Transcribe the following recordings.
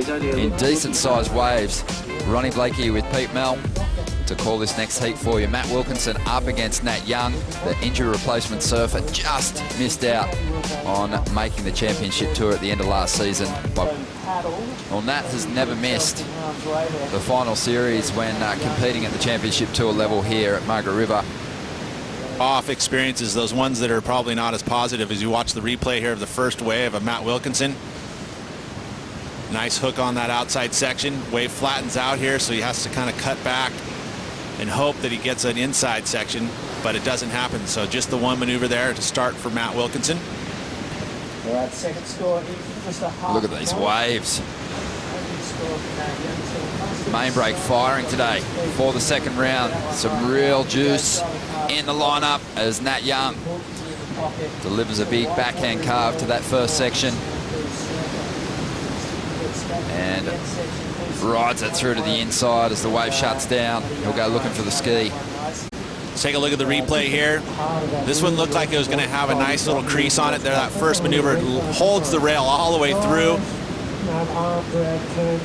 in decent-sized waves. Ronnie Blakey with Pete Mel to call this next heat for you. Matt Wilkinson up against Nat Young, the injury replacement surfer, just missed out on making the championship tour at the end of last season. Well, Nat has never missed the final series when competing at the championship tour level here at Margaret River. Off experiences, those ones that are probably not as positive, as you watch the replay here of the first wave of Matt Wilkinson. Nice hook on that outside section. Wave flattens out here, so he has to kind of cut back and hope that he gets an inside section, but it doesn't happen. So just the one maneuver there to start for Matt Wilkinson. Look at these waves. Main break firing today for the second round. Some real juice in the lineup as Nat Young delivers a big backhand carve to that first section and rides it through to the inside as the wave shuts down. He'll go looking for the ski. Let's take a look at the replay here. This one looked like it was going to have a nice little crease on it there. That first maneuver holds the rail all the way through.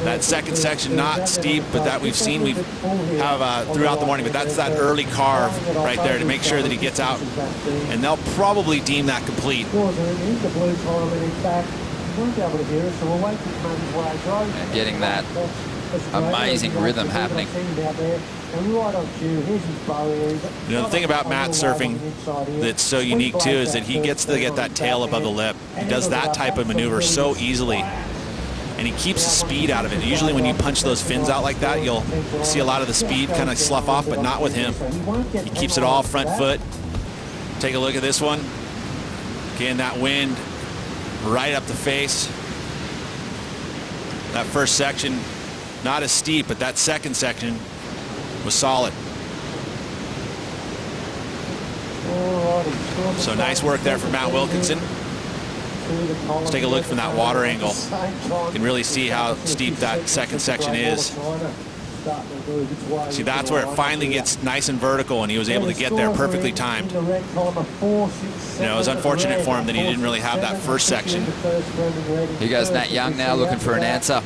That second section, not steep, but that we've seen throughout the morning. But that's that early carve right there to make sure that he gets out. And they'll probably deem that complete. And getting that amazing rhythm happening. You know, the thing about Matt surfing that's so unique too is that he gets to get that tail above the lip. He does that type of maneuver so easily, and he keeps the speed out of it. Usually when you punch those fins out like that, you'll see a lot of the speed kind of slough off, but not with him. He keeps it all front foot. Take a look at this one. Again, that wind right up the face. That first section, not as steep, but that second section was solid. So nice work there from Matt Wilkinson. Let's take a look from that water angle. You can really see how steep that second section is. See, that's where it finally gets nice and vertical, and he was able to get there perfectly timed. You know, it was unfortunate for him that he didn't really have that first section. Here goes Nat Young now looking for an answer.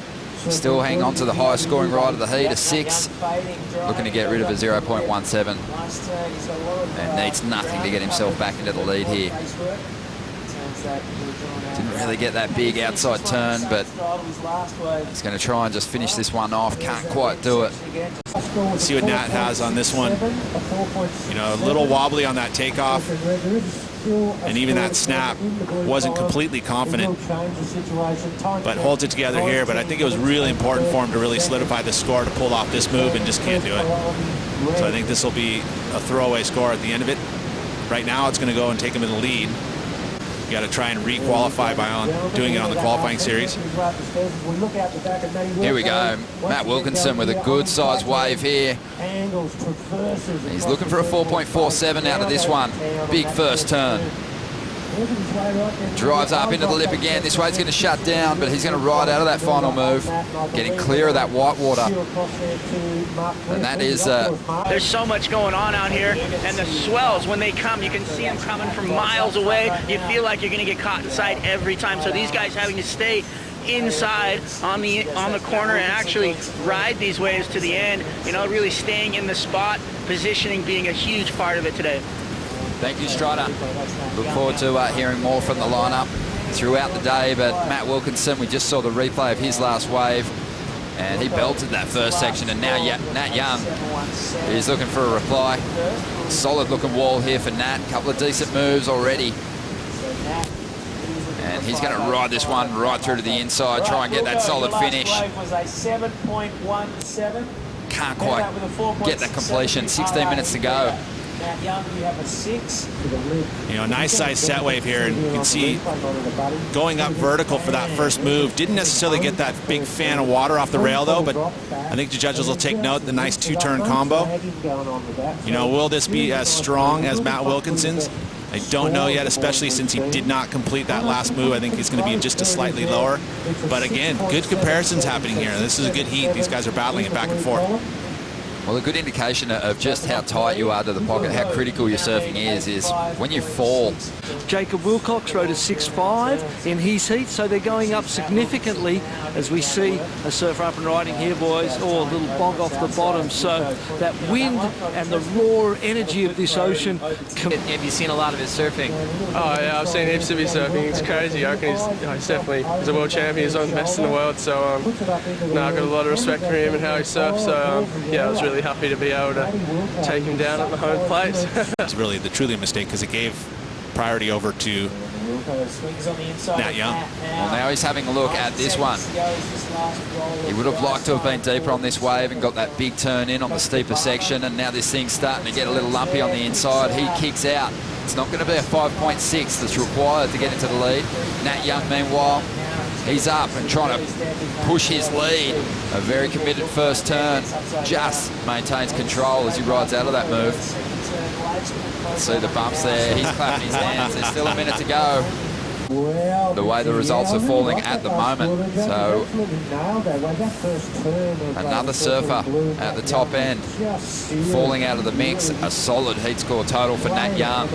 Still hanging on to the highest scoring ride of the heat, a 6. Looking to get rid of a 0.17. And needs nothing to get himself back into the lead here. Didn't really get that big outside turn, but he's going to try and just finish this one off. Can't quite do it. Let's see what Nat has on this one. You know, a little wobbly on that takeoff, and even that snap wasn't completely confident, but holds it together here. But I think it was really important for him to really solidify the score to pull off this move, and just can't do it. So I think this will be a throwaway score at the end of it. Right now it's going to go and take him in the lead. You got to try and re-qualify by doing it on the qualifying series. Here we go. Matt Wilkinson with a good sized wave here. He's looking for a 4.47 out of this one. Big first turn. Drives up into the lip again. This wave's going to shut down, but he's going to ride out of that final move, getting clear of that white water. And that is... There's so much going on out here, and the swells, when they come, you can see them coming from miles away. You feel like you're going to get caught inside every time. So these guys having to stay inside on the corner and actually ride these waves to the end, you know, really staying in the spot, positioning being a huge part of it today. Thank you, Strider. Look forward to hearing more from the lineup throughout the day, but Matt Wilkinson, we just saw the replay of his last wave, and he belted that first section, and now Nat Young is looking for a reply. Solid looking wall here for Nat. Couple of decent moves already. And he's going to ride this one right through to the inside, try and get that solid finish. Can't quite get that completion. 16 minutes to go. You know, nice size set wave here, and you can see going up vertical for that first move. Didn't necessarily get that big fan of water off the rail though, but I think the judges will take note. The nice 2-turn combo. You know, will this be as strong as Matt Wilkinson's? I don't know yet, especially since he did not complete that last move. I think he's going to be just a slightly lower. But again, good comparisons happening here. This is a good heat. These guys are battling it back and forth. Well, a good indication of just how tight you are to the pocket, how critical your surfing is when you fall. Jacob Wilcox rode a 6.5 in his heat, so they're going up significantly as we see a surfer up and riding here, boys. Oh, a little bog off the bottom. So that wind and the raw energy of this ocean. Have you seen a lot of his surfing? Oh yeah, I've seen heaps of his surfing. It's crazy. I reckon he's definitely a world champion. He's one of the best in the world. So I've got a lot of respect for him and how he surfs. So yeah, I was really happy to be able to take him down at the home plate. It's really truly a mistake because it gave priority over to Nat Young. Well, now he's having a look at this one. He would have liked to have been deeper on this wave and got that big turn in on the steeper section, and now this thing's starting to get a little lumpy on the inside. He kicks out. It's not going to be a 5.6 that's required to get into the lead. Nat Young, meanwhile, he's up and trying to push his lead. A very committed first turn. Just maintains control as he rides out of that move. See the bumps there. He's clapping his hands. There's still a minute to go. The way the results are falling at the moment. So another surfer at the top end falling out of the mix. A solid heat score total for Nat Young.